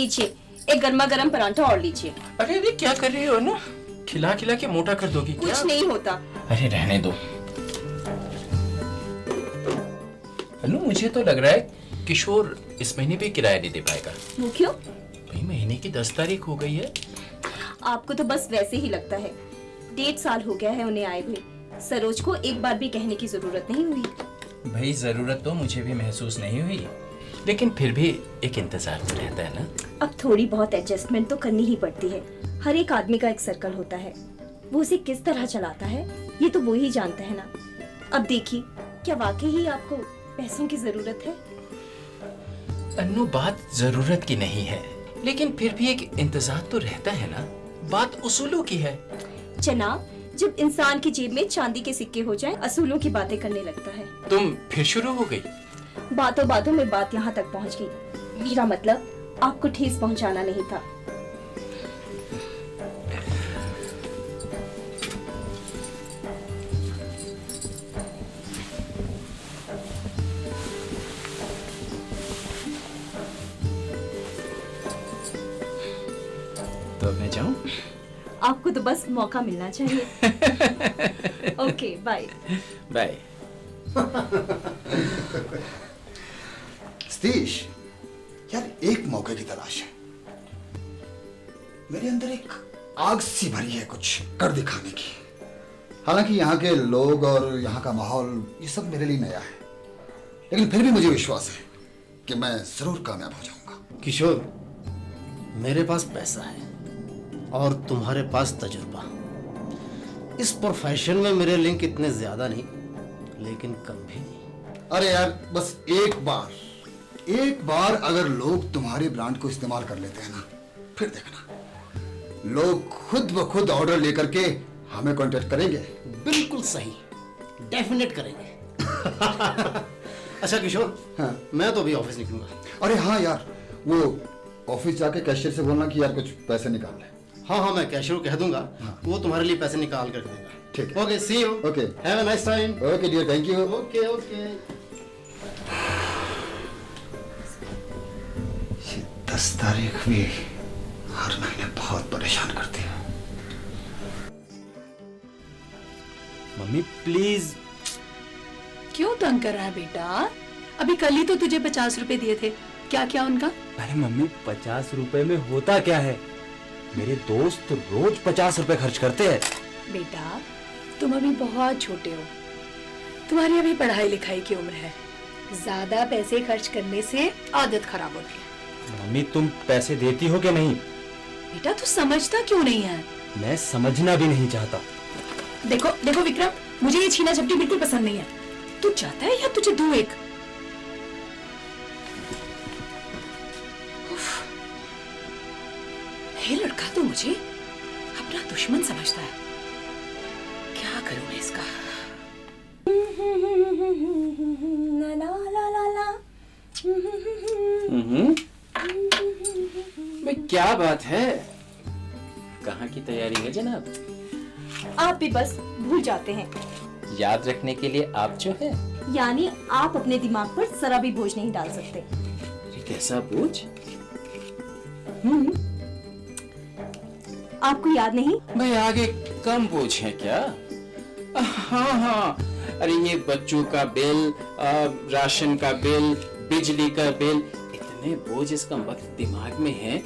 लीजिए, एक गर्मा गर्म परांठा और लीजिए। अरे अरे क्या कर रही हो ना, खिला खिला के मोटा कर दोगी क्या? कुछ नहीं होता। अरे रहने दो अनु, मुझे तो लग रहा है किशोर इस महीने भी किराया नहीं दे पाएगा। वो क्यों? भाई महीने की 10 तारीख हो गई है। आपको तो बस वैसे ही लगता है। 1.5 साल हो गया है उन्हें आए हुए। सरोज को एक बार भी कहने की जरूरत नहीं हुई। भाई जरूरत तो मुझे भी महसूस नहीं हुई, लेकिन फिर भी एक इंतजार तो रहता है ना। अब थोड़ी बहुत एडजस्टमेंट तो करनी ही पड़ती है। हर एक आदमी का एक सर्कल होता है, वो उसे किस तरह चलाता है ये तो वो ही जानता है ना। अब देखिए, क्या वाकई ही आपको पैसों की जरूरत है? अन्नू, बात जरूरत की नहीं है, लेकिन फिर भी एक इंतजार तो रहता है ना। बात उसूलों की है। जनाब, जब इंसान की जेब में चांदी के सिक्के हो जाएं, असूलों की बातें करने लगता है। तुम फिर शुरू हो गई। बातों बातों में बात यहाँ तक पहुँच गई। मेरा मतलब आपको ठेस पहुँचाना नहीं था। तो मैं जाऊं? आपको तो बस मौका मिलना चाहिए। Okay, bye bye. सतीश, यार एक मौके की तलाश है। मेरे अंदर एक आग सी भरी है कुछ कर दिखाने की। हालांकि यहाँ के लोग और यहाँ का माहौल ये सब मेरे लिए नया है, लेकिन फिर भी मुझे विश्वास है कि मैं जरूर कामयाब हो जाऊंगा। किशोर, मेरे पास पैसा है और तुम्हारे पास तजुर्बा। इस प्रोफेशन में मेरे लिंक इतने ज्यादा नहीं, लेकिन कम भी नहीं। अरे यार, बस एक बार अगर लोग तुम्हारे ब्रांड को इस्तेमाल कर लेते हैं ना, फिर देखना लोग खुद ब खुद ऑर्डर लेकर के हमें कांटेक्ट करेंगे। बिल्कुल सही, डेफिनेट करेंगे। अच्छा किशोर, हाँ। मैं तो अभी ऑफिस निकलूंगा। अरे हाँ यार, वो ऑफिस जाके कैशियर से बोलना कि यार कुछ पैसे निकाल ले। हाँ, मैं कैशियर को कह दूंगा। वो तुम्हारे लिए पैसे निकाल कर देगा। ठीक है। Okay, see you. Okay, have a nice time. Okay dear, thank you. Okay okay. ये 10 तारीख भी हर महीने बहुत परेशान करती है। Mummy please. क्यों तंग कर रहा है बेटा? अभी कल ही तो तुझे 50 रुपए दिए थे, क्या क्या उनका? अरे मम्मी, 50 रुपए में होता क्या है? मेरे दोस्त रोज 50 रुपए खर्च करते हैं। बेटा, तुम अभी बहुत छोटे हो, तुम्हारी अभी पढ़ाई लिखाई की उम्र है। ज्यादा पैसे खर्च करने से आदत खराब होती है। मम्मी, तुम पैसे देती हो कि नहीं? बेटा, तू समझता क्यों नहीं है? मैं समझना भी नहीं चाहता। देखो देखो विक्रम, मुझे ये छीना झपटी बिल्कुल पसंद नहीं है। तू चाहता है या तुझे दूं एक? ये लड़का तो मुझे अपना दुश्मन समझता है। क्या करूं मैं इसका? ला ला ला ला। भाई क्या बात है, कहाँ की तैयारी है जनाब? आप भी बस भूल जाते हैं। याद रखने के लिए आप जो है। यानी आप अपने दिमाग पर जरा भी बोझ नहीं डाल सकते। अरे कैसा बोझ? आपको याद नहीं? भाई आगे कम बोझ है क्या? हाँ हाँ, अरे ये बच्चों का बिल, राशन का बिल, बिजली का बिल, इतने बोझ इसका वक्त दिमाग में है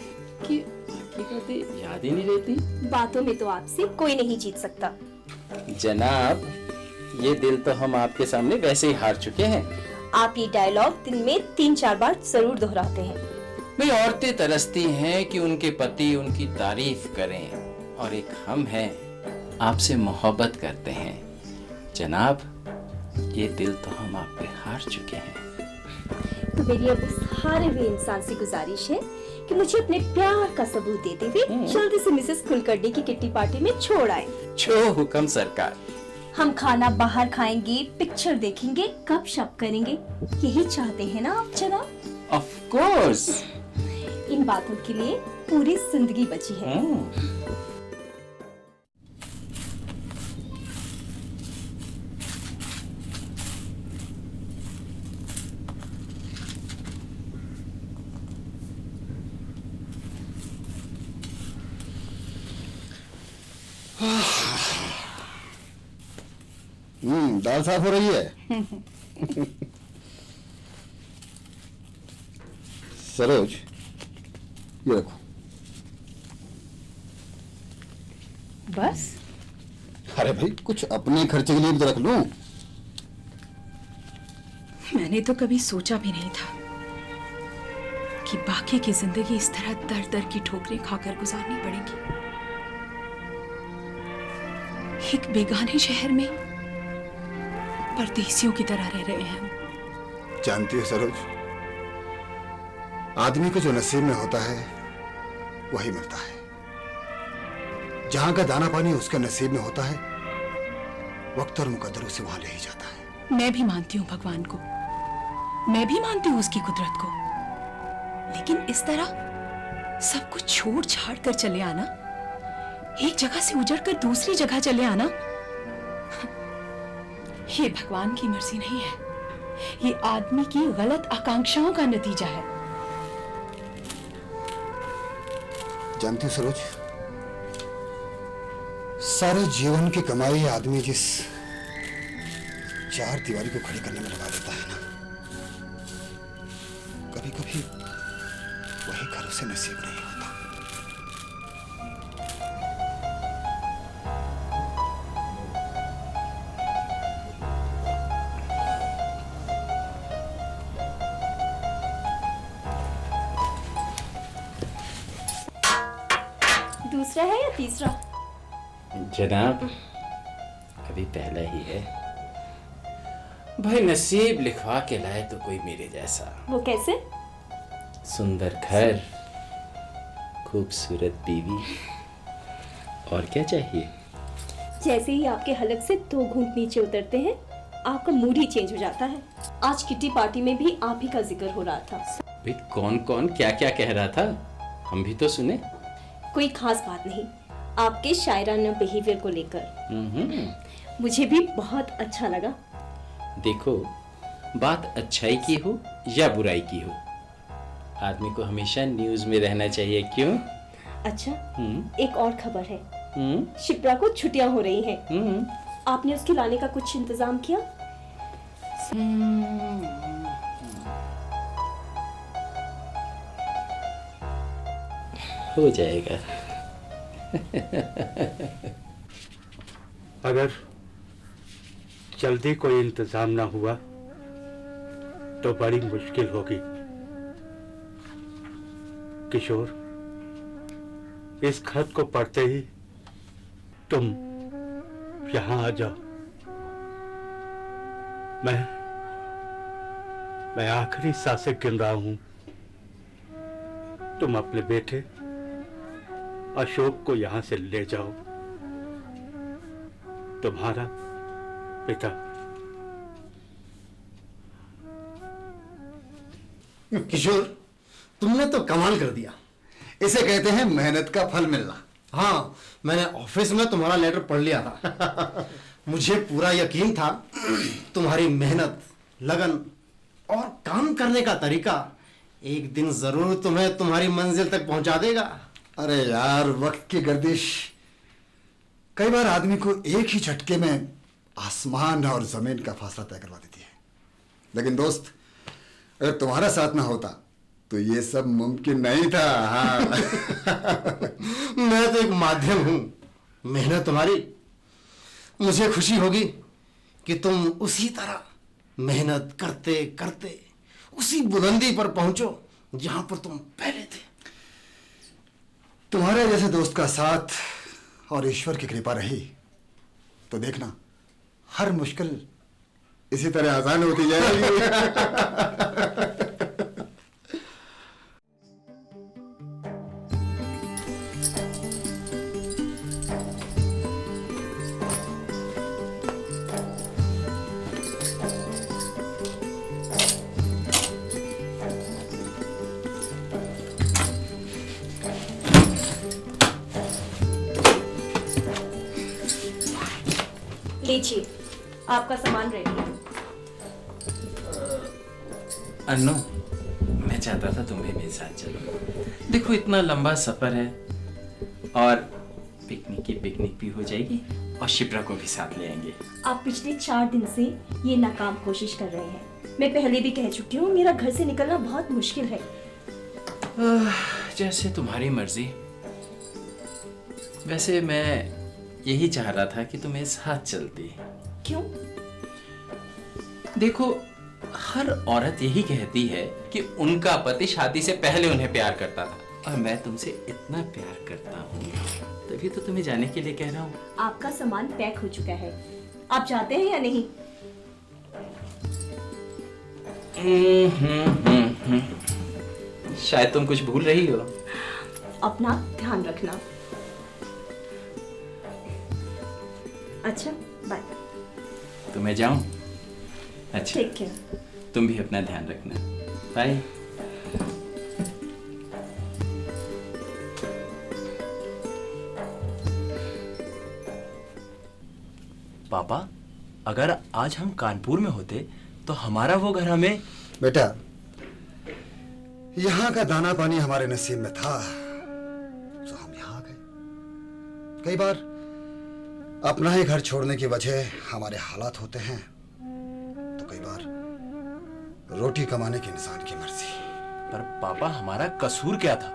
कि बाकी बातें याद ही नहीं रहती। बातों में तो आपसे कोई नहीं जीत सकता। जनाब, ये दिल तो हम आपके सामने वैसे ही हार चुके हैं। आप ये डायलॉग दिन में 3-4 बार जरूर दोहराते हैं। भाई औरतें तरसती हैं कि उनके पति उनकी तारीफ करें, और एक हम हैं आपसे मोहब्बत करते हैं। जनाब, ये दिल तो हम आप पे हार चुके हैं। तो मेरी अब उस हारे हुए इंसान से गुजारिश है कि मुझे अपने प्यार का सबूत देते हुए जल्दी से मिसेस कुलकर्णी की किट्टी पार्टी में छोड़ आए। जो हुक्म सरकार। हम खाना बाहर खाएंगे, पिक्चर देखेंगे, गपशप करेंगे, यही चाहते हैं ना आप जनाब? Of course. इन बातों के लिए पूरी जिंदगी बची है। दाल साफ हो रही है। सरोज, ये रखो। बस? अरे भाई, कुछ अपने खर्चे के लिए भी तो रख लूं। मैंने तो कभी सोचा भी नहीं था कि बाकी की जिंदगी इस तरह दर दर की ठोकरें खाकर गुजारनी पड़ेगी। एक बेगाने शहर में परदेसियों की तरह रह रहे हैं हम। जानती हो सरोज, आदमी को जो नसीब में होता है वही मिलता है। जहां का दाना पानी उसके नसीब में होता है, वक्त और मुकद्दर उसे वहां ले ही जाता है। मैं भी मानती हूँ भगवान को, मैं भी मानती हूँ उसकी कुदरत को, लेकिन इस तरह सब कुछ छोड़ छाड़ कर चले आना, एक जगह से उजड़ कर दूसरी जगह चले आना, ये भगवान की मर्जी नहीं है, ये आदमी की गलत आकांक्षाओं का नतीजा है। जानती हो सरोज, सारे जीवन की कमाई आदमी जिस चार दीवारी को खड़ी करने में लगा देता है ना, कभी कभी वही घर उसे नसीब नहीं होता। दूसरा है या तीसरा? जनाब, अभी पहला ही है। भाई नसीब लिखवा के लाए तो कोई मेरे जैसा। वो कैसे? सुंदर घर, खूबसूरत बीवी, और क्या चाहिए? जैसे ही आपके हलक से 2 घूंट नीचे उतरते हैं, आपका मूड ही चेंज हो जाता है। आज किट्टी पार्टी में भी आप ही का जिक्र हो रहा था। भाई कौन कौन क्या क्या कह रहा था, हम भी तो सुने। कोई खास बात नहीं, आपके शायराना बिहेवियर को लेकर मुझे भी बहुत अच्छा लगा। देखो, बात अच्छाई की हो या बुराई की हो, आदमी को हमेशा न्यूज में रहना चाहिए। क्यों? अच्छा, एक और खबर है। शिप्रा को छुट्टियां हो रही हैं। आपने उसके लाने का कुछ इंतजाम किया? हो जाएगा। अगर जल्दी कोई इंतजाम ना हुआ तो बड़ी मुश्किल होगी। किशोर, इस खत को पढ़ते ही तुम यहां आ जाओ। मैं आखिरी सांसें गिन रहा हूं। तुम अपने बेटे अशोक को यहां से ले जाओ। तुम्हारा पिता। किशोर, तुमने तो कमाल कर दिया। इसे कहते हैं मेहनत का फल मिलना। हाँ, मैंने ऑफिस में तुम्हारा लेटर पढ़ लिया था। मुझे पूरा यकीन था तुम्हारी मेहनत, लगन और काम करने का तरीका एक दिन जरूर तुम्हें तुम्हारी मंजिल तक पहुंचा देगा। अरे यार, वक्त की गर्दिश कई बार आदमी को एक ही झटके में आसमान और जमीन का फासला तय करवा देती है। लेकिन दोस्त, अगर तुम्हारा साथ ना होता तो ये सब मुमकिन नहीं था। हाँ। मैं तो एक माध्यम हूं। मेहनत तुम्हारी, मुझे खुशी होगी कि तुम उसी तरह मेहनत करते करते उसी बुलंदी पर पहुंचो जहां पर तुम पहले थे। तुम्हारे जैसे दोस्त का साथ और ईश्वर की कृपा रही तो देखना, हर मुश्किल इसी तरह आसान होती जाएगी। लीजिए, आपका सामान रेडी है। अन्नू, मैं चाहता था तुम भी मेरे साथ चलो। देखो, इतना लंबा सफर है और पिकनिक की पिकनिक भी हो जाएगी और शिप्रा को भी साथ ले आएंगे। आप पिछले 4 दिन से ये नाकाम कोशिश कर रहे हैं। मैं पहले भी कह चुकी हूँ, मेरा घर से निकलना बहुत मुश्किल है। जैसे तुम्हारी मर्जी। वैसे मैं यही चाह रहा था कि तुम मेरे साथ चलती। क्यों? देखो, हर औरत यही कहती है कि उनका पति शादी से पहले उन्हें प्यार करता था, और मैं तुमसे इतना प्यार करता हूँ, तभी तो तुम्हें जाने के लिए कह रहा हूँ। आपका सामान पैक हो चुका है, आप जाते हैं या नहीं? शायद तुम कुछ भूल रही हो। अपना ध्यान रखना। अच्छा, बाय। तो मैं जाऊं? अच्छा, टेक केयर। तुम भी अपना ध्यान रखना। बाय। पापा, अगर आज हम कानपुर में होते तो हमारा वो घर हमें। बेटा, यहाँ का दाना पानी हमारे नसीब में था तो हम यहाँ आ गए। कई बार अपना ही घर छोड़ने की वजह हमारे हालात होते हैं, तो कई बार रोटी कमाने की इंसान की मर्जी। पर पापा, हमारा कसूर क्या था?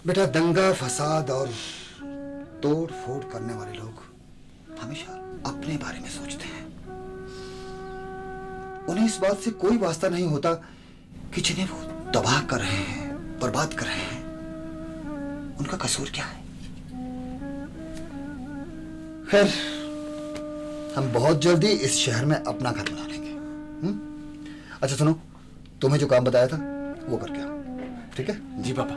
बेटा, दंगा फसाद और तोड़ फोड़ करने वाले लोग हमेशा अपने बारे में सोचते हैं। उन्हें इस बात से कोई वास्ता नहीं होता कि जिन्हें वो तबाह कर रहे हैं, बर्बाद कर रहे हैं, उनका कसूर क्या है। खैर, हम बहुत जल्दी इस शहर में अपना घर बना लेंगे। अच्छा सुनो, तुम्हें जो काम बताया था वो करके आओ, ठीक है? जी पापा।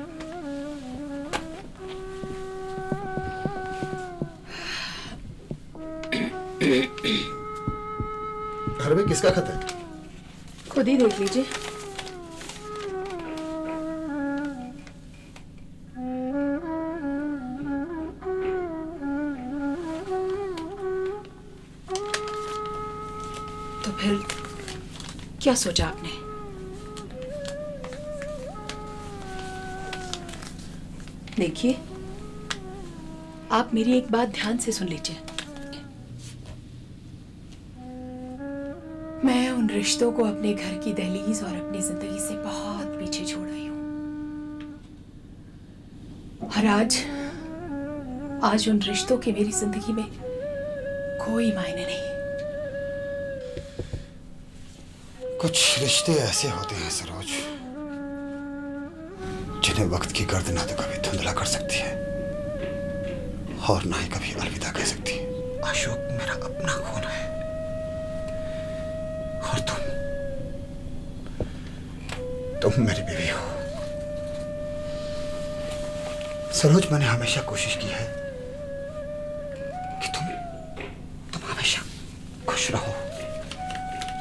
घर में किसका खत है? खुद ही देख लीजिए। तो फिर क्या सोचा आपने? देखिए, आप मेरी एक बात ध्यान से सुन लीजिए। मैं उन रिश्तों को अपने घर की दहलीज और अपनी जिंदगी से बहुत पीछे छोड़ आई हूं, और आज उन रिश्तों के मेरी जिंदगी में कोई मायने नहीं। कुछ रिश्ते ऐसे होते हैं सरोज, जिन्हें वक्त की गर्द ना तो कभी धुंधला कर सकती है और ना ही कभी अलविदा कह सकती है। अशोक मेरा अपना खून है, और तुम मेरी बीवी हो। सरोज, मैंने हमेशा कोशिश की है कि तुम हमेशा खुश रहो,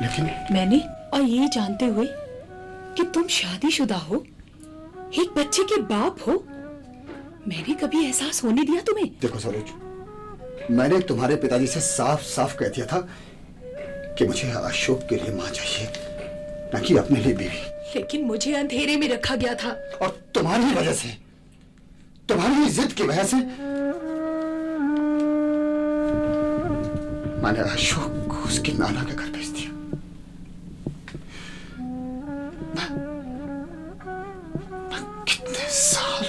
लेकिन मैंने, और ये जानते हुए कि तुम शादीशुदा हो, एक बच्चे के बाप हो, मैंने कभी एहसास होने दिया तुम्हें? देखो सरोज, मैंने तुम्हारे पिताजी से साफ साफ कह दिया था कि मुझे अशोक के लिए मां चाहिए, ना कि अपने लिए बीवी। लेकिन मुझे अंधेरे में रखा गया था, और तुम्हारी ही वजह से, तुम्हारी ही जिद की वजह से मैंने अशोक को उसकी नाना के घर भेज दिया। मैं कितने साल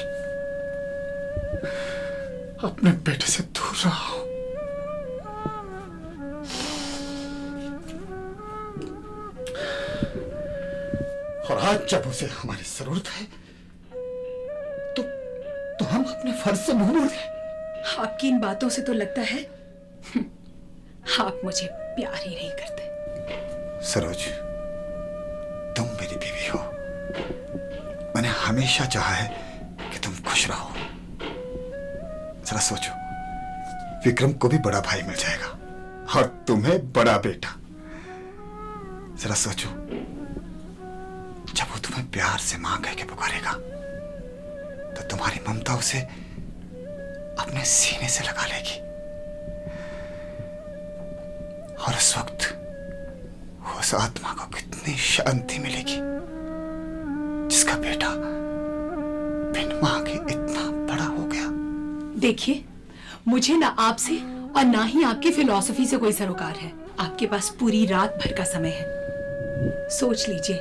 अपने बेटे से दूर रहा हूं। और आज जब उसे हमारी जरूरत है तो हम अपने फर्ज से मुंह मोड़ दें। आपकी इन बातों से तो लगता है आप मुझे प्यार ही नहीं करते। सरोज, तुम मेरी बीवी हो। मैंने हमेशा चाहा है कि तुम खुश रहो। जरा सोचो, विक्रम को भी बड़ा भाई मिल जाएगा और तुम्हें बड़ा बेटा। जरा सोचो, जब वो तुम्हें प्यार से मां कह के पुकारेगा तो तुम्हारी ममता उसे अपने सीने से लगा लेगी, और उस वक्त उस आत्मा को कितनी शांति मिलेगी जिसका बेटा बिन मां के इतना बड़ा हो गया। देखिए, मुझे ना आपसे और ना ही आपकी फिलॉसफी से कोई सरोकार है। आपके पास पूरी रात भर का समय है, सोच लीजिए।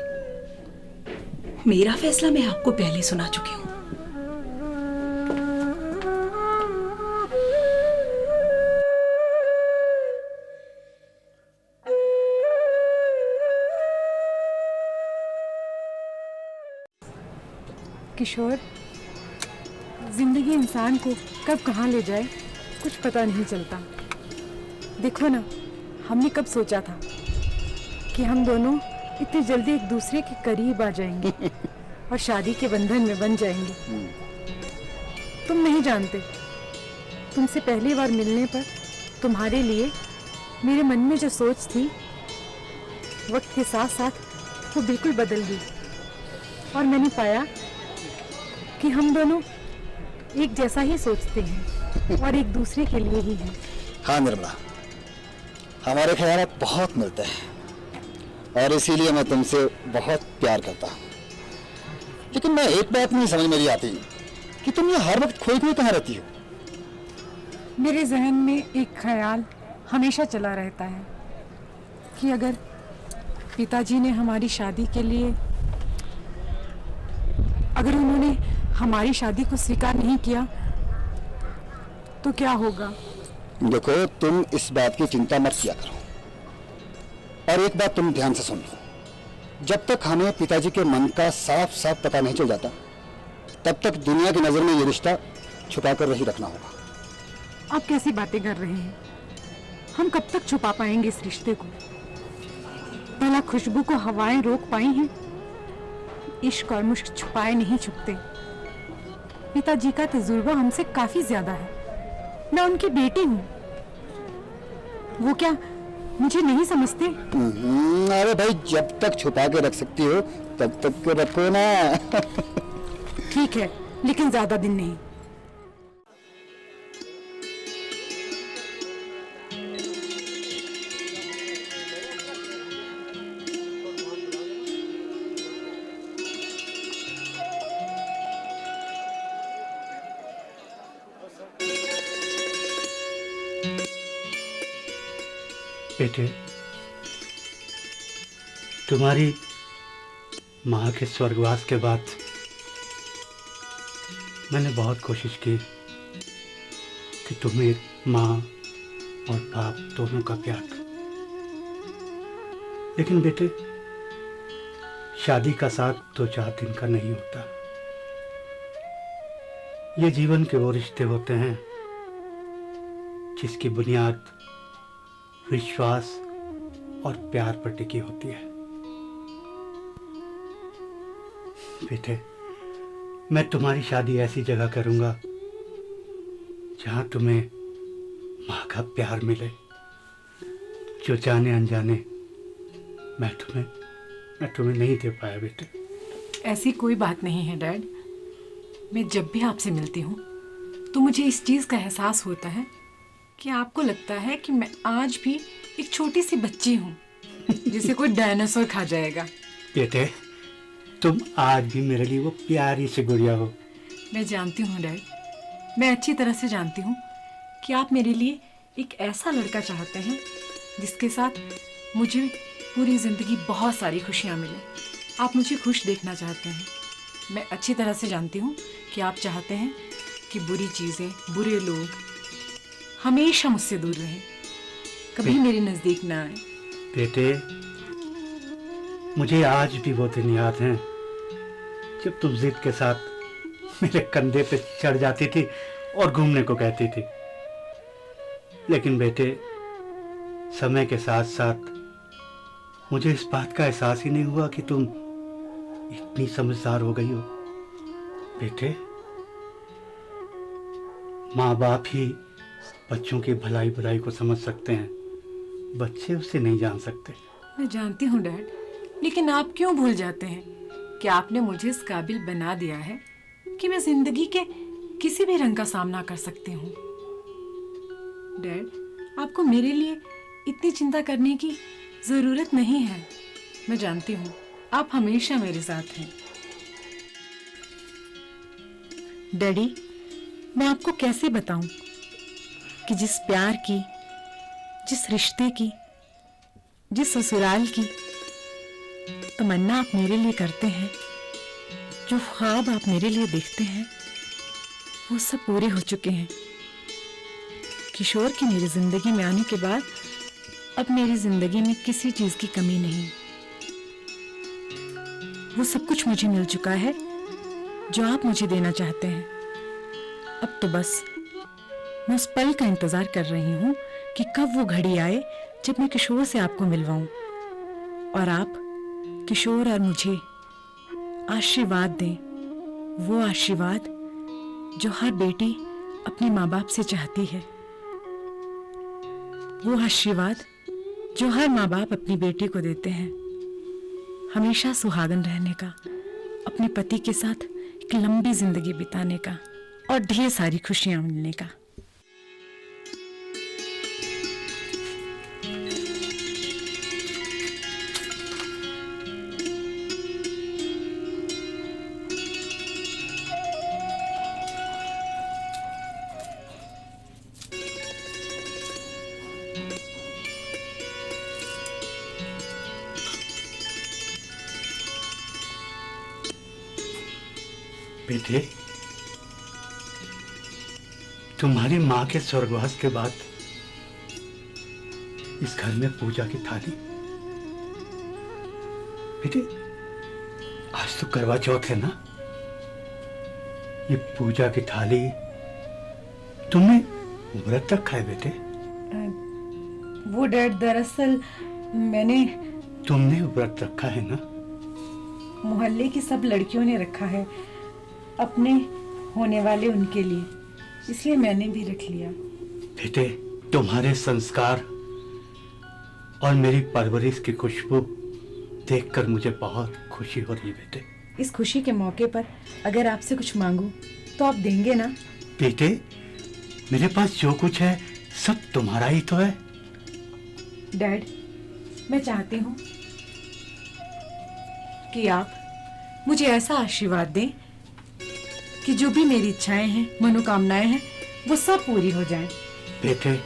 मेरा फैसला मैं आपको पहले सुना चुकी हूँ। किशोर, जिंदगी इंसान को कब कहाँ ले जाए कुछ पता नहीं चलता। देखो ना, हमने कब सोचा था कि हम दोनों इतनी जल्दी एक दूसरे के करीब आ जाएंगे और शादी के बंधन में बन जाएंगे। तुम नहीं जानते, तुमसे पहली बार मिलने पर तुम्हारे लिए मेरे मन में जो सोच थी, वक्त के साथ साथ वो बिल्कुल बदल गई और मैंने पाया कि हम दोनों एक जैसा ही सोचते हैं और एक दूसरे के लिए ही हैं। हाँ निर्मला, हमारे ख्याल बहुत मिलते हैं और इसीलिए मैं तुमसे बहुत प्यार करता हूँ। लेकिन मैं एक बात नहीं समझ मेरी आती कि तुम ये हर वक्त खोई खोई कहाँ रहती हो। मेरे जहन में एक ख्याल हमेशा चला रहता है कि अगर पिताजी ने हमारी शादी के लिए, अगर उन्होंने हमारी शादी को स्वीकार नहीं किया तो क्या होगा। देखो, तुम इस बात की चिंता मत किया करो। और एक बात तुम ध्यान से सुन लो, जब तक हमें पिताजी के मन का साफ साफ पता नहीं चल जाता, तब तक दुनिया की नजर में ये रिश्ता छुपा कर ही रखना होगा। आप कैसी बातें कर रहे हैं? हम कब तक छुपा पाएंगे इस रिश्ते को? भला खुशबू को हवाएं रोक पाई हैं? इश्क और मुश्क छुपाए नहीं छुपते। पिताजी का तजुर्बा हमसे काफी ज्यादा है। मैं उनकी बेटी हूँ। वो क्या मुझे नहीं समझते? अरे भाई, जब तक छुपा के रख सकती हो तब तक रखो ना। ठीक है, लेकिन ज्यादा दिन नहीं। बेटे, तुम्हारी माँ के स्वर्गवास के बाद मैंने बहुत कोशिश की कि तुम्हें माँ और बाप दोनों का प्यार, लेकिन बेटे शादी का साथ 2-4 दिन का नहीं होता। ये जीवन के वो रिश्ते होते हैं जिसकी बुनियाद विश्वास और प्यार पर टिकी होती है। बेटे, मैं तुम्हारी शादी ऐसी जगह करूंगा जहां तुम्हें माँ का प्यार मिले, जो जाने अनजाने मैं तुम्हें नहीं दे पाया। बेटे, ऐसी कोई बात नहीं है डैड। मैं जब भी आपसे मिलती हूँ तो मुझे इस चीज का एहसास होता है कि आपको लगता है कि मैं आज भी एक छोटी सी बच्ची हूँ जिसे कोई डायनासोर खा जाएगा। बेटे, तुम आज भी मेरे लिए वो प्यारी सी गुड़िया हो। मैं जानती हूँ डैड, मैं अच्छी तरह से जानती हूँ कि आप मेरे लिए एक ऐसा लड़का चाहते हैं जिसके साथ मुझे पूरी जिंदगी बहुत सारी खुशियाँ मिले। आप मुझे खुश देखना चाहते हैं। मैं अच्छी तरह से जानती हूँ कि आप चाहते हैं कि बुरी चीज़ें, बुरे लोग हमेशा मुझसे दूर रहें, कभी मेरे नजदीक ना आए। बेटे, मुझे आज भी वो दिन याद हैं जब तुम जिद के साथ मेरे कंधे पे चढ़ जाती थी और घूमने को कहती थी। लेकिन बेटे, समय के साथ साथ मुझे इस बात का एहसास ही नहीं हुआ कि तुम इतनी समझदार हो गई हो। बेटे, माँ बाप ही बच्चों की भलाई बुराई को समझ सकते हैं, बच्चे उसे नहीं जान सकते। मैं जानती हूँ डैड, लेकिन आप क्यों भूल जाते हैं कि आपने मुझे इस काबिल बना दिया है कि मैं जिंदगी के किसी भी रंग का सामना कर सकती हूँ। डैड, आपको मेरे लिए इतनी चिंता करने की जरूरत नहीं है। मैं जानती हूँ आप हमेशा मेरे साथ हैं। डैडी, मैं आपको कैसे बताऊं कि जिस प्यार की, जिस रिश्ते की, जिस ससुराल की तमन्ना आप मेरे लिए करते हैं, जो ख्वाब आप मेरे लिए देखते हैं, वो सब पूरे हो चुके हैं। किशोर की मेरी जिंदगी में आने के बाद अब मेरी जिंदगी में किसी चीज की कमी नहीं। वो सब कुछ मुझे मिल चुका है जो आप मुझे देना चाहते हैं। अब तो बस मैं उस पल का इंतजार कर रही हूं कि कब वो घड़ी आए जब मैं किशोर से आपको मिलवाऊं और आप किशोर और मुझे आशीर्वाद दें, वो आशीर्वाद जो हर बेटी अपने माँ बाप से चाहती है, वो आशीर्वाद जो हर माँ बाप अपनी बेटी को देते हैं, हमेशा सुहागन रहने का, अपने पति के साथ एक लंबी जिंदगी बिताने का और ढेर सारी खुशियां मिलने का। बेटे, तुम्हारी माँ के स्वर्गवास के बाद इस घर में पूजा की थाली। बेटे, आज तो करवा चौथ है ना? ये पूजा की थाली तुमने व्रत रखा है बेटे? वो डैड, दरअसल मैंने तुमने व्रत रखा है ना? मोहल्ले की सब लड़कियों ने रखा है, अपने होने वाले उनके लिए, इसलिए मैंने भी रख लिया। बेटे, तुम्हारे संस्कार और मेरी परवरिश की खुशबू देखकर मुझे बहुत खुशी हो रही है बेटे। इस खुशी के मौके पर अगर आपसे कुछ मांगूं तो आप देंगे ना? बेटे, मेरे पास जो कुछ है सब तुम्हारा ही तो है। डैड, मैं चाहती हूँ कि आप मुझे ऐसा आशीर्वाद दें कि जो भी मेरी इच्छाएं हैं, मनोकामनाएं हैं, वो सब पूरी हो जाएं। बेटे,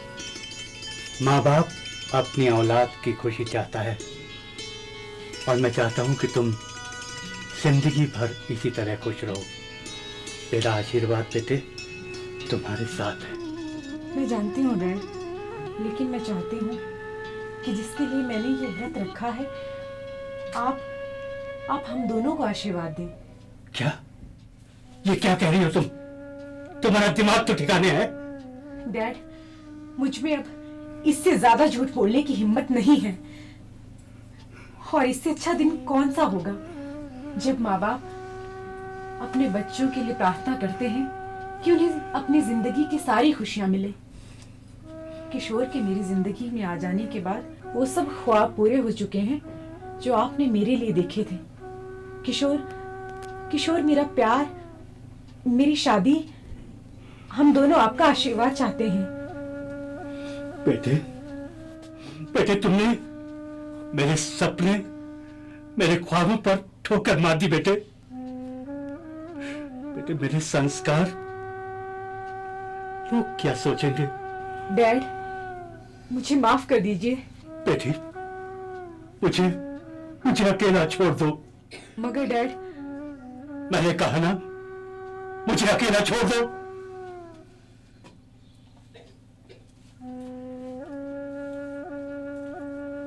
माँ बाप अपनी औलाद की खुशी चाहता है और मैं चाहता हूँ कि तुम जिंदगी भर इसी तरह खुश रहो। मेरा आशीर्वाद बेटे तुम्हारे साथ है। मैं जानती हूँ डैड, लेकिन मैं चाहती हूँ कि जिसके लिए मैंने ये व्रत रखा है, आप हम दोनों को आशीर्वाद दें। क्या? ये क्या कह रही हो तुम? तुम्हारा दिमाग तो ठिकाने है? डैड, मुझ में अब इससे ज्यादा झूठ बोलने की हिम्मत नहीं है। और इससे अच्छा दिन कौन सा होगा जब माँ बाप अपने बच्चों के लिए प्रार्थना करते हैं कि उन्हें अपनी जिंदगी की सारी खुशियां मिले। किशोर के मेरी जिंदगी में आ जाने के बाद वो सब ख्वाब पूरे हो चुके हैं जो आपने मेरे लिए देखे थे। किशोर, मेरा प्यार, मेरी शादी, हम दोनों आपका आशीर्वाद चाहते हैं। बेटे, तुमने मेरे सपने, मेरे ख्वाबों पर ठोकर मार दी बेटे। मेरे संस्कार, लोग क्या सोचेंगे? डैड, मुझे माफ कर दीजिए। बेटी, मुझे अकेला छोड़ दो। मगर डैड, मैंने कहा ना, मुझे अकेला छोड़ दो।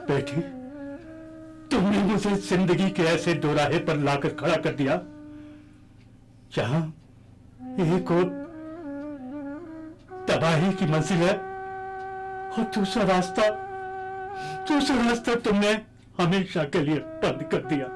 बेटी, तुमने मुझे जिंदगी के ऐसे दोराहे पर लाकर खड़ा कर दिया जहां एक और तबाही की मंजिल है और दूसरा रास्ता तुमने हमेशा के लिए बंद कर दिया।